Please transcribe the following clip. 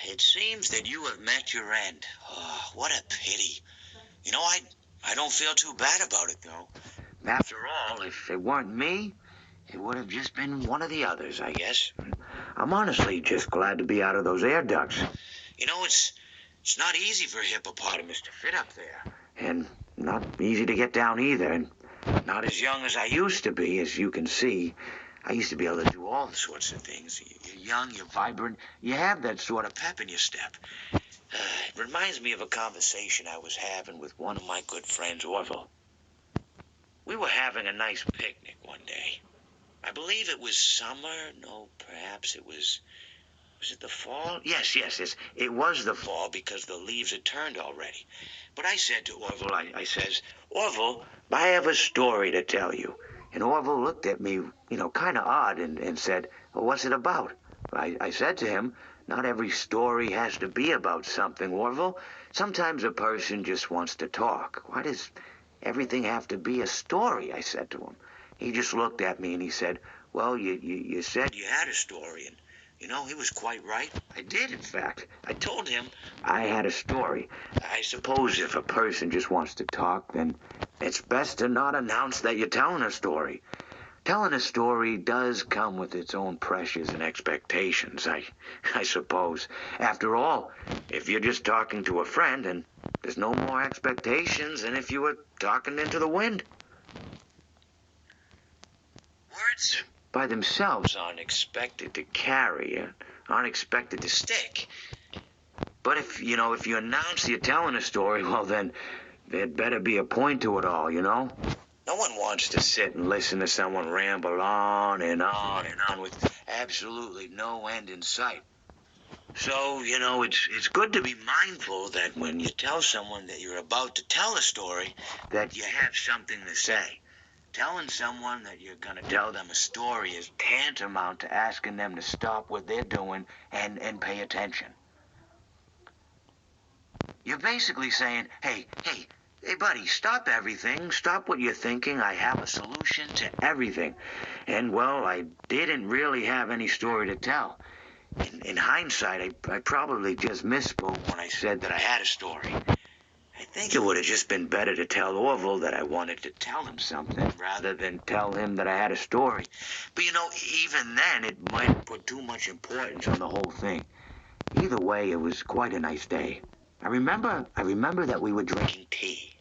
It seems that you have met your end. Oh, what a pity. I don't feel too bad about it, though. After all, if it weren't me, it would have just been one of the others, I guess. I'm honestly just glad to be out of those air ducts. It's not easy for hippopotamus to fit up there. And not easy to get down either. And not as young as I used to be, as you can see. I used to be able to do all sorts of things. You're young, you're vibrant, you have that sort of pep in your step. It reminds me of a conversation I was having with one of my good friends, Orville. We were having a nice picnic one day. I believe it was summer. No, perhaps it was... Was it the fall? Yes. It was the fall because the leaves had turned already. But I said to Orville, I says, Orville, I have a story to tell you. And Orville looked at me, kind of odd and said, well, what's it about? I said to him, not every story has to be about something, Orville. Sometimes a person just wants to talk. Why does everything have to be a story? I said to him. He just looked at me and he said, well, you said you had a story, and he was quite right. I did, in fact. I told him I had a story. I suppose if a person just wants to talk, then it's best to not announce that you're telling a story. Telling a story does come with its own pressures and expectations, I suppose. After all, if you're just talking to a friend, then there's no more expectations than if you were talking into the wind. Words by themselves aren't expected to carry, aren't expected to stick. But if you announce you're telling a story, well then, there'd better be a point to it all, No one wants to sit and listen to someone ramble on and on and on with absolutely no end in sight. So, it's good to be mindful that when you tell someone that you're about to tell a story, that you have something to say. Telling someone that you're going to tell them a story is tantamount to asking them to stop what they're doing and pay attention. You're basically saying, hey, buddy, stop everything. Stop what you're thinking. I have a solution to everything. And, well, I didn't really have any story to tell. In hindsight, I probably just misspoke when I said that I had a story. I think it would have just been better to tell Orville that I wanted to tell him something rather than tell him that I had a story. But, even then, it might have put too much importance on the whole thing. Either way, it was quite a nice day. I remember that we were drinking tea.